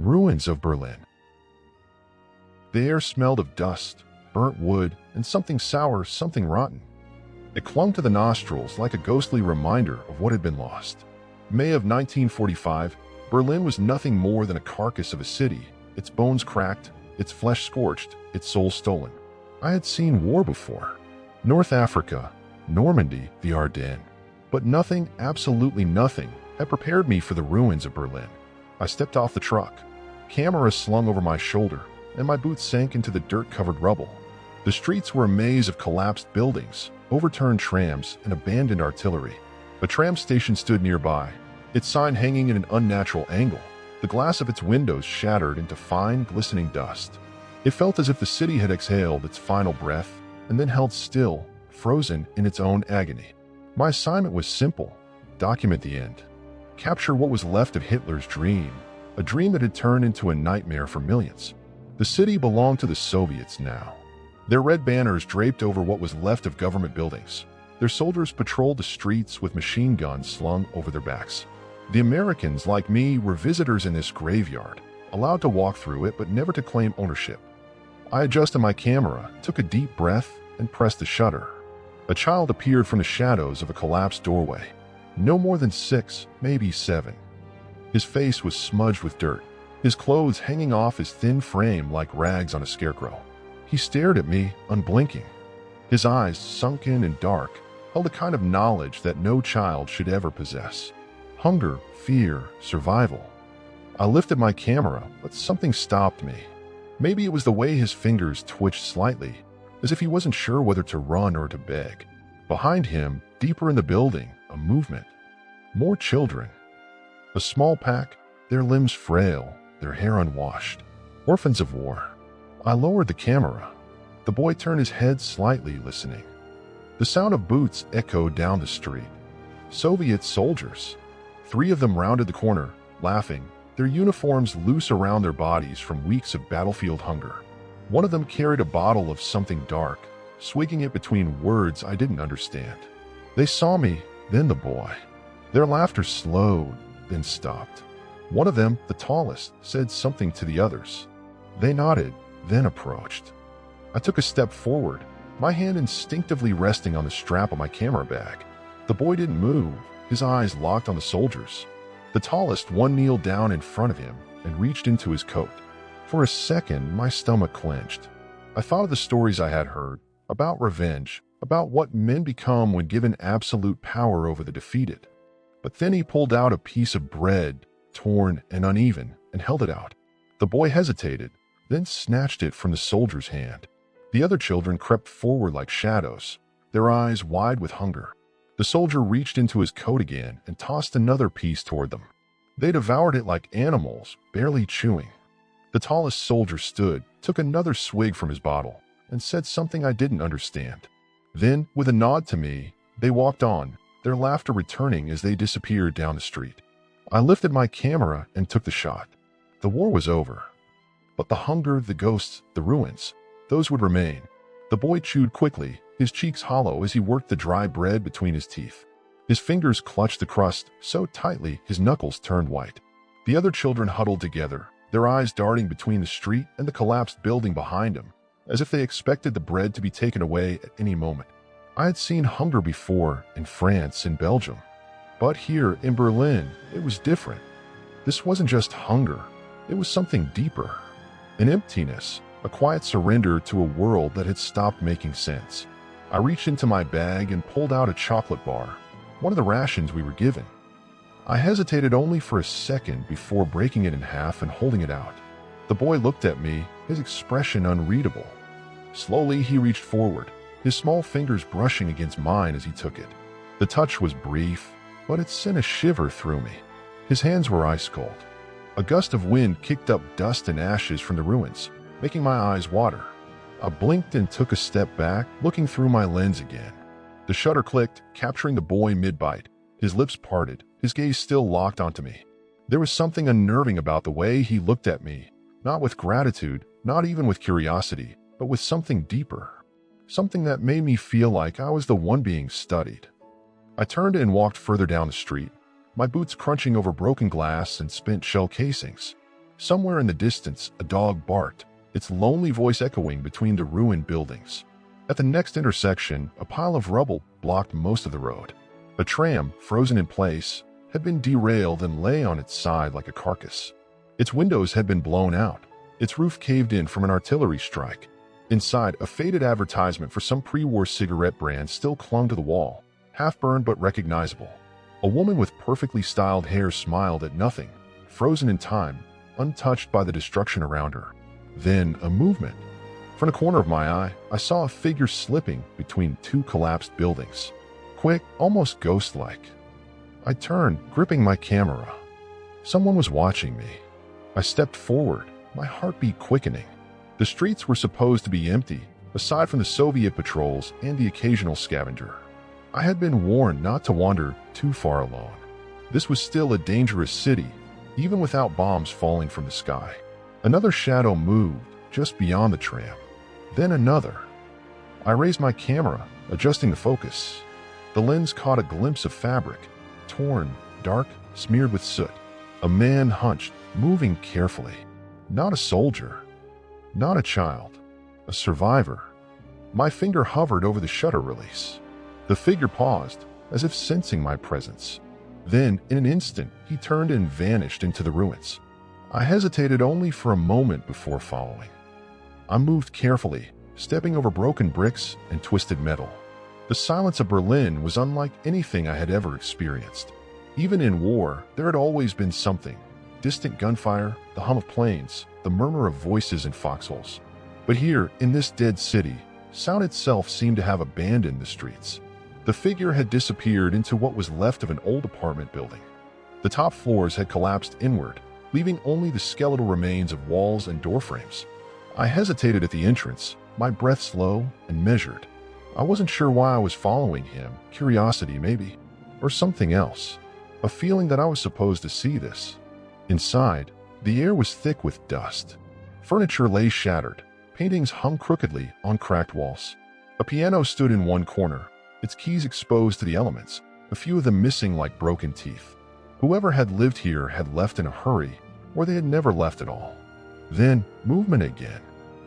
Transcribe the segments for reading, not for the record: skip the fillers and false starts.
Ruins of Berlin. The air smelled of dust, burnt wood, and something sour, something rotten. It clung to the nostrils like a ghostly reminder of what had been lost. May of 1945, Berlin was nothing more than a carcass of a city, its bones cracked, its flesh scorched, its soul stolen. I had seen war before. North Africa, Normandy, the Ardennes. But nothing, absolutely nothing, had prepared me for the ruins of Berlin. I stepped off the truck, camera slung over my shoulder, and my boots sank into the dirt-covered rubble. The streets were a maze of collapsed buildings, overturned trams, and abandoned artillery. A tram station stood nearby, its sign hanging in an unnatural angle, the glass of its windows shattered into fine, glistening dust. It felt as if the city had exhaled its final breath and then held still, frozen in its own agony. My assignment was simple: document the end. Capture what was left of Hitler's dream, a dream that had turned into a nightmare for millions. The city belonged to the Soviets now. Their red banners draped over what was left of government buildings. Their soldiers patrolled the streets with machine guns slung over their backs. The Americans, like me, were visitors in this graveyard, allowed to walk through it but never to claim ownership. I adjusted my camera, took a deep breath, and pressed the shutter. A child appeared from the shadows of a collapsed doorway. No more than 6, maybe 7. His face was smudged with dirt, his clothes hanging off his thin frame like rags on a scarecrow. He stared at me, unblinking. His eyes, sunken and dark, held a kind of knowledge that no child should ever possess. Hunger, fear, survival. I lifted my camera, but something stopped me. Maybe it was the way his fingers twitched slightly, as if he wasn't sure whether to run or to beg. Behind him, deeper in the building, a movement. More children. A small pack, their limbs frail, their hair unwashed. Orphans of war. I lowered the camera. The boy turned his head slightly, listening. The sound of boots echoed down the street. Soviet soldiers. 3 of them rounded the corner, laughing, their uniforms loose around their bodies from weeks of battlefield hunger. One of them carried a bottle of something dark, swigging it between words I didn't understand. They saw me, then the boy. Their laughter slowed, then stopped. One of them, the tallest, said something to the others. They nodded, then approached. I took a step forward, my hand instinctively resting on the strap of my camera bag. The boy didn't move, his eyes locked on the soldiers. The tallest one kneeled down in front of him and reached into his coat. For a second, my stomach clenched. I thought of the stories I had heard, about revenge, about what men become when given absolute power over the defeated. But then he pulled out a piece of bread, torn and uneven, and held it out. The boy hesitated, then snatched it from the soldier's hand. The other children crept forward like shadows, their eyes wide with hunger. The soldier reached into his coat again and tossed another piece toward them. They devoured it like animals, barely chewing. The tallest soldier stood, took another swig from his bottle, and said something I didn't understand. Then, with a nod to me, they walked on, their laughter returning as they disappeared down the street. I lifted my camera and took the shot. The war was over. But the hunger, the ghosts, the ruins, those would remain. The boy chewed quickly, his cheeks hollow as he worked the dry bread between his teeth. His fingers clutched the crust so tightly his knuckles turned white. The other children huddled together, their eyes darting between the street and the collapsed building behind him, as if they expected the bread to be taken away at any moment. I had seen hunger before in France and Belgium. But here in Berlin, it was different. This wasn't just hunger, it was something deeper. An emptiness, a quiet surrender to a world that had stopped making sense. I reached into my bag and pulled out a chocolate bar, one of the rations we were given. I hesitated only for a second before breaking it in half and holding it out. The boy looked at me, his expression unreadable. Slowly he reached forward, his small fingers brushing against mine as he took it. The touch was brief, but it sent a shiver through me. His hands were ice cold. A gust of wind kicked up dust and ashes from the ruins, making my eyes water. I blinked and took a step back, looking through my lens again. The shutter clicked, capturing the boy mid-bite. His lips parted, his gaze still locked onto me. There was something unnerving about the way he looked at me, not with gratitude, not even with curiosity, but with something deeper. Something that made me feel like I was the one being studied. I turned and walked further down the street, my boots crunching over broken glass and spent shell casings. Somewhere in the distance, a dog barked, its lonely voice echoing between the ruined buildings. At the next intersection, a pile of rubble blocked most of the road. A tram, frozen in place, had been derailed and lay on its side like a carcass. Its windows had been blown out, its roof caved in from an artillery strike. Inside, a faded advertisement for some pre-war cigarette brand still clung to the wall, half-burned but recognizable. A woman with perfectly styled hair smiled at nothing, frozen in time, untouched by the destruction around her. Then, a movement. From the corner of my eye, I saw a figure slipping between two collapsed buildings. Quick, almost ghost-like. I turned, gripping my camera. Someone was watching me. I stepped forward, my heartbeat quickening. The streets were supposed to be empty, aside from the Soviet patrols and the occasional scavenger. I had been warned not to wander too far alone. This was still a dangerous city, even without bombs falling from the sky. Another shadow moved just beyond the tram. Then another. I raised my camera, adjusting the focus. The lens caught a glimpse of fabric, torn, dark, smeared with soot. A man hunched, moving carefully. Not a soldier. Not a child. A survivor. My finger hovered over the shutter release. The figure paused, as if sensing my presence. Then, in an instant, he turned and vanished into the ruins. I hesitated only for a moment before following. I moved carefully, stepping over broken bricks and twisted metal. The silence of Berlin was unlike anything I had ever experienced. Even in war, there had always been something. Distant gunfire, the hum of planes, the murmur of voices in foxholes. But here, in this dead city, sound itself seemed to have abandoned the streets. The figure had disappeared into what was left of an old apartment building. The top floors had collapsed inward, leaving only the skeletal remains of walls and doorframes. I hesitated at the entrance, my breath slow and measured. I wasn't sure why I was following him, curiosity maybe, or something else. A feeling that I was supposed to see this. Inside, the air was thick with dust. Furniture lay shattered, paintings hung crookedly on cracked walls. A piano stood in one corner, its keys exposed to the elements, a few of them missing like broken teeth. Whoever had lived here had left in a hurry, or they had never left at all. Then, movement again.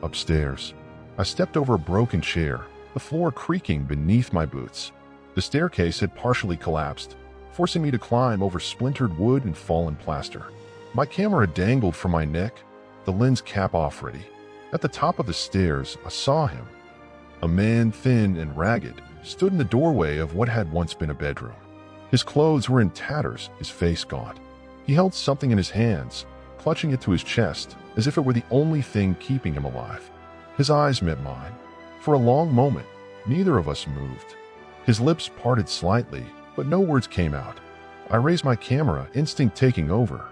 Upstairs. I stepped over a broken chair, the floor creaking beneath my boots. The staircase had partially collapsed, forcing me to climb over splintered wood and fallen plaster. My camera dangled from my neck, the lens cap off ready. At the top of the stairs, I saw him. A man, thin and ragged, stood in the doorway of what had once been a bedroom. His clothes were in tatters, his face gaunt. He held something in his hands, clutching it to his chest, as if it were the only thing keeping him alive. His eyes met mine. For a long moment, neither of us moved. His lips parted slightly, but no words came out. I raised my camera, instinct taking over.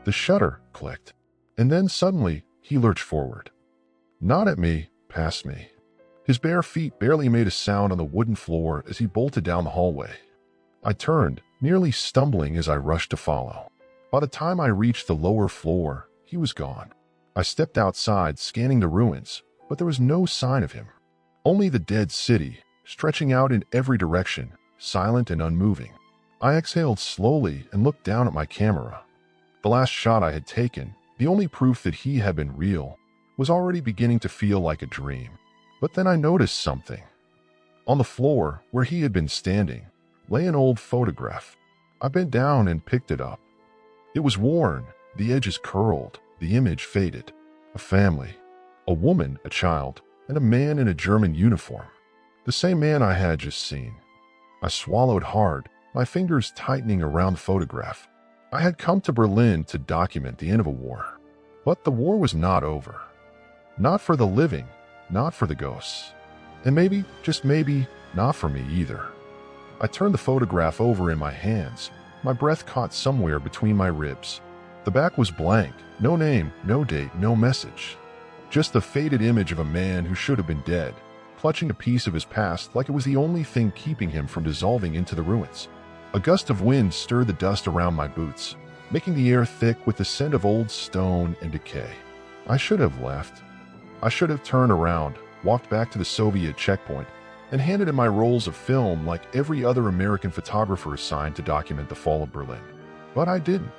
The shutter clicked, and then suddenly he lurched forward. Not at me, past me. His bare feet barely made a sound on the wooden floor as he bolted down the hallway. I turned, nearly stumbling as I rushed to follow. By the time I reached the lower floor, he was gone. I stepped outside, scanning the ruins, but there was no sign of him. Only the dead city, stretching out in every direction, silent and unmoving. I exhaled slowly and looked down at my camera. The last shot I had taken, the only proof that he had been real, was already beginning to feel like a dream. But then I noticed something. On the floor, where he had been standing, lay an old photograph. I bent down and picked it up. It was worn, the edges curled, the image faded. A family, a woman, a child, and a man in a German uniform. The same man I had just seen. I swallowed hard, my fingers tightening around the photograph. I had come to Berlin to document the end of a war. But the war was not over. Not for the living, not for the ghosts. And maybe, just maybe, not for me either. I turned the photograph over in my hands. My breath caught somewhere between my ribs. The back was blank, no name, no date, no message. Just the faded image of a man who should have been dead, clutching a piece of his past like it was the only thing keeping him from dissolving into the ruins. A gust of wind stirred the dust around my boots, making the air thick with the scent of old stone and decay. I should have left. I should have turned around, walked back to the Soviet checkpoint, and handed in my rolls of film like every other American photographer assigned to document the fall of Berlin. But I didn't.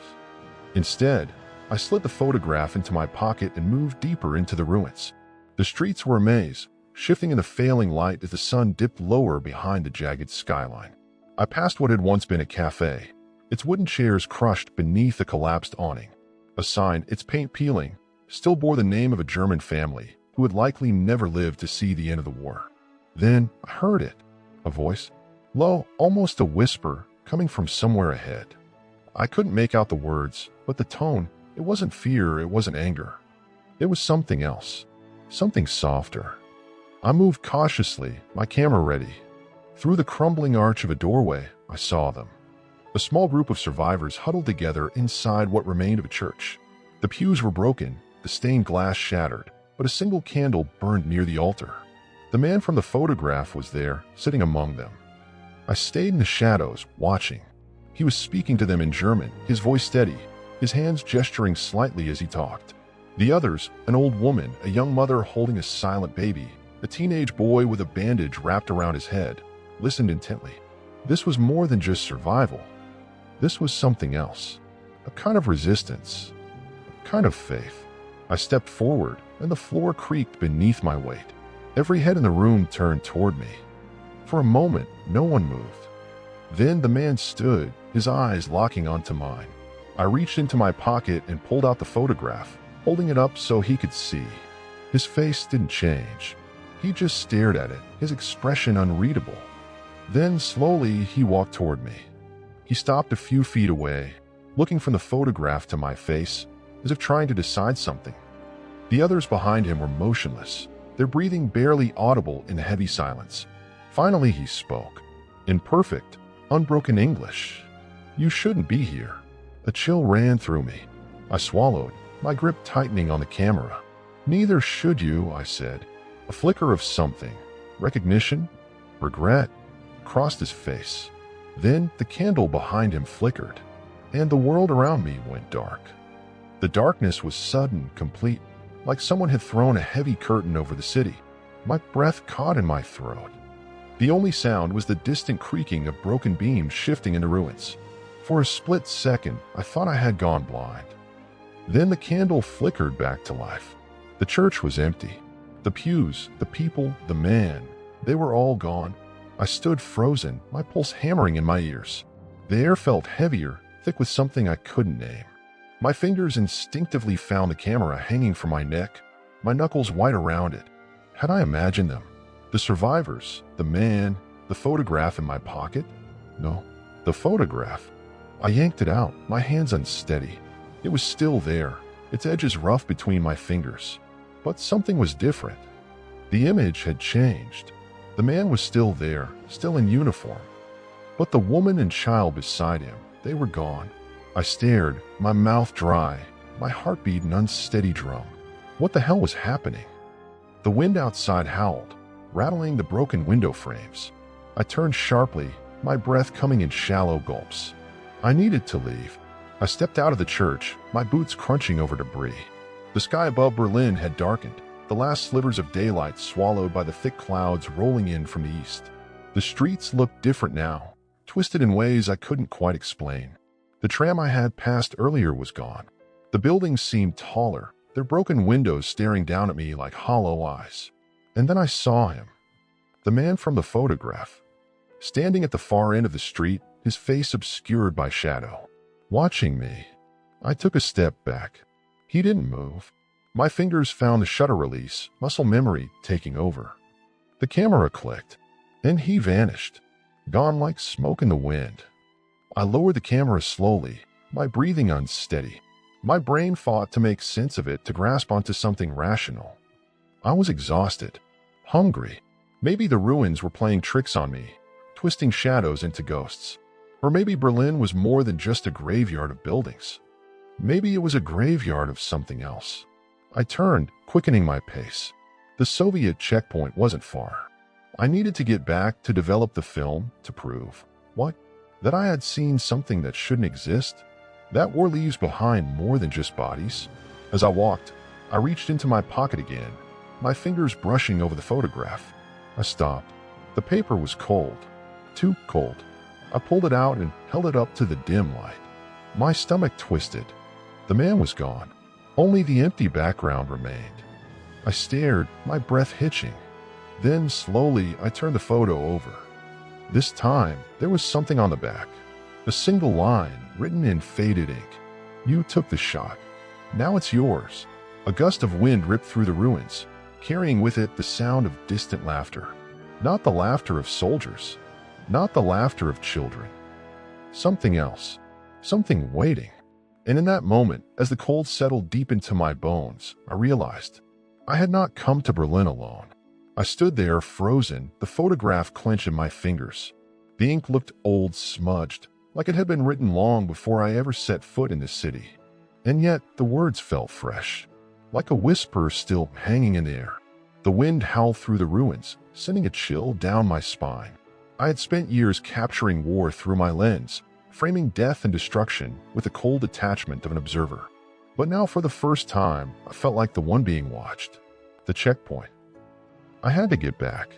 Instead, I slid the photograph into my pocket and moved deeper into the ruins. The streets were a maze, shifting in the failing light as the sun dipped lower behind the jagged skyline. I passed what had once been a cafe, its wooden chairs crushed beneath a collapsed awning. A sign, its paint peeling, still bore the name of a German family who had likely never lived to see the end of the war. Then I heard it, a voice, low, almost a whisper, coming from somewhere ahead. I couldn't make out the words, but the tone, it wasn't fear, it wasn't anger. It was something else, something softer. I moved cautiously, my camera ready. Through the crumbling arch of a doorway, I saw them. A small group of survivors huddled together inside what remained of a church. The pews were broken, the stained glass shattered, but a single candle burned near the altar. The man from the photograph was there, sitting among them. I stayed in the shadows, watching. He was speaking to them in German, his voice steady, his hands gesturing slightly as he talked. The others, an old woman, a young mother holding a silent baby, a teenage boy with a bandage wrapped around his head, listened intently. This was more than just survival. This was something else, a kind of resistance, a kind of faith. I stepped forward, and the floor creaked beneath my weight. Every head in the room turned toward me. For a moment, no one moved. Then the man stood, his eyes locking onto mine. I reached into my pocket and pulled out the photograph, holding it up so he could see. His face didn't change. He just stared at it, his expression unreadable. Then, slowly, he walked toward me. He stopped a few feet away, looking from the photograph to my face, as if trying to decide something. The others behind him were motionless, their breathing barely audible in the heavy silence. Finally, he spoke, in perfect, unbroken English. "You shouldn't be here." A chill ran through me. I swallowed, my grip tightening on the camera. "Neither should you," I said. A flicker of something, recognition, regret, crossed his face. Then the candle behind him flickered, and the world around me went dark. The darkness was sudden, complete, like someone had thrown a heavy curtain over the city. My breath caught in my throat. The only sound was the distant creaking of broken beams shifting in the ruins. For a split second, I thought I had gone blind. Then the candle flickered back to life. The church was empty. The pews, the people, the man, they were all gone. I stood frozen, my pulse hammering in my ears. The air felt heavier, thick with something I couldn't name. My fingers instinctively found the camera hanging from my neck, my knuckles white around it. Had I imagined them? The survivors, the man, the photograph in my pocket? No, the photograph. I yanked it out, my hands unsteady. It was still there, its edges rough between my fingers. But something was different. The image had changed. The man was still there, still in uniform. But the woman and child beside him, they were gone. I stared, my mouth dry, my heartbeat an unsteady drum. What the hell was happening? The wind outside howled, rattling the broken window frames. I turned sharply, my breath coming in shallow gulps. I needed to leave. I stepped out of the church, my boots crunching over debris. The sky above Berlin had darkened, the last slivers of daylight swallowed by the thick clouds rolling in from the east. The streets looked different now, twisted in ways I couldn't quite explain. The tram I had passed earlier was gone. The buildings seemed taller, their broken windows staring down at me like hollow eyes. And then I saw him, the man from the photograph, standing at the far end of the street, his face obscured by shadow. Watching me, I took a step back. He didn't move. My fingers found the shutter release, muscle memory taking over. The camera clicked, and he vanished, gone like smoke in the wind. I lowered the camera slowly, my breathing unsteady. My brain fought to make sense of it, to grasp onto something rational. I was exhausted, hungry. Maybe the ruins were playing tricks on me, twisting shadows into ghosts. Or maybe Berlin was more than just a graveyard of buildings. Maybe it was a graveyard of something else. I turned, quickening my pace. The Soviet checkpoint wasn't far. I needed to get back to develop the film to prove, what? That I had seen something that shouldn't exist? That war leaves behind more than just bodies. As I walked, I reached into my pocket again, my fingers brushing over the photograph. I stopped. The paper was cold, too cold. I pulled it out and held it up to the dim light. My stomach twisted. The man was gone. Only the empty background remained. I stared, my breath hitching. Then, slowly, I turned the photo over. This time, there was something on the back. A single line, written in faded ink. You took the shot. Now it's yours. A gust of wind ripped through the ruins, carrying with it the sound of distant laughter. Not the laughter of soldiers. Not the laughter of children. Something else. Something waiting. And in that moment, as the cold settled deep into my bones, I realized I had not come to Berlin alone. I stood there, frozen, the photograph clenched in my fingers. The ink looked old, smudged, like it had been written long before I ever set foot in this city. And yet, the words felt fresh, like a whisper still hanging in the air. The wind howled through the ruins, sending a chill down my spine. I had spent years capturing war through my lens, framing death and destruction with the cold detachment of an observer. But now, for the first time, I felt like the one being watched. The checkpoint. I had to get back.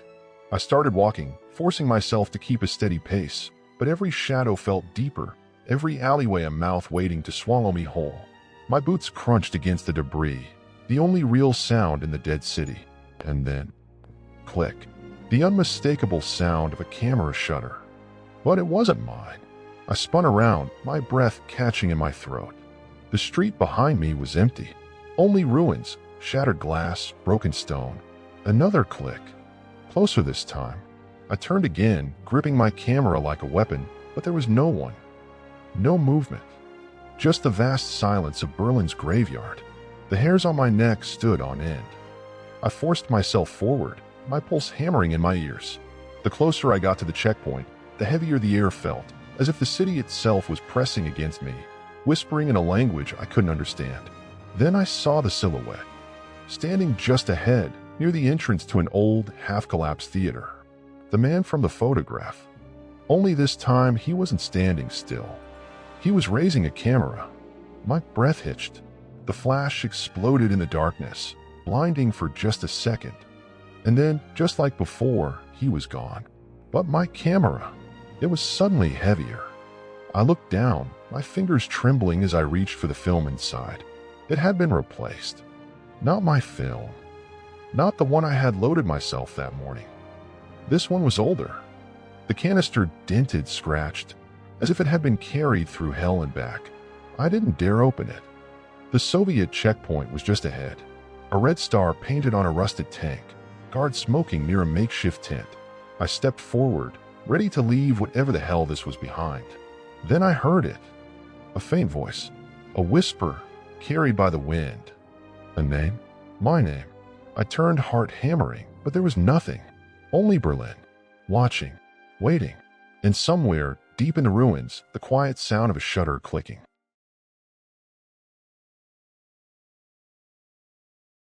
I started walking, forcing myself to keep a steady pace, but every shadow felt deeper, every alleyway a mouth waiting to swallow me whole. My boots crunched against the debris, the only real sound in the dead city. And then, click, the unmistakable sound of a camera shutter. But it wasn't mine. I spun around, my breath catching in my throat. The street behind me was empty. Only ruins, shattered glass, broken stone. Another click. Closer this time. I turned again, gripping my camera like a weapon, but there was no one. No movement. Just the vast silence of Berlin's graveyard. The hairs on my neck stood on end. I forced myself forward, my pulse hammering in my ears. The closer I got to the checkpoint, the heavier the air felt, as if the city itself was pressing against me, whispering in a language I couldn't understand. Then I saw the silhouette, standing just ahead, near the entrance to an old, half-collapsed theater. The man from the photograph. Only this time, he wasn't standing still. He was raising a camera. My breath hitched. The flash exploded in the darkness, blinding for just a second. And then, just like before, he was gone. But my camera, it was suddenly heavier. I looked down, my fingers trembling as I reached for the film inside. It had been replaced. Not my film. Not the one I had loaded myself that morning. This one was older. The canister dented, scratched, as if it had been carried through hell and back. I didn't dare open it. The Soviet checkpoint was just ahead. A red star painted on a rusted tank, guards smoking near a makeshift tent. I stepped forward, ready to leave whatever the hell this was behind. Then I heard it. A faint voice. A whisper, carried by the wind. A name? My name. I turned, heart hammering, but there was nothing. Only Berlin. Watching. Waiting. And somewhere, deep in the ruins, the quiet sound of a shutter clicking.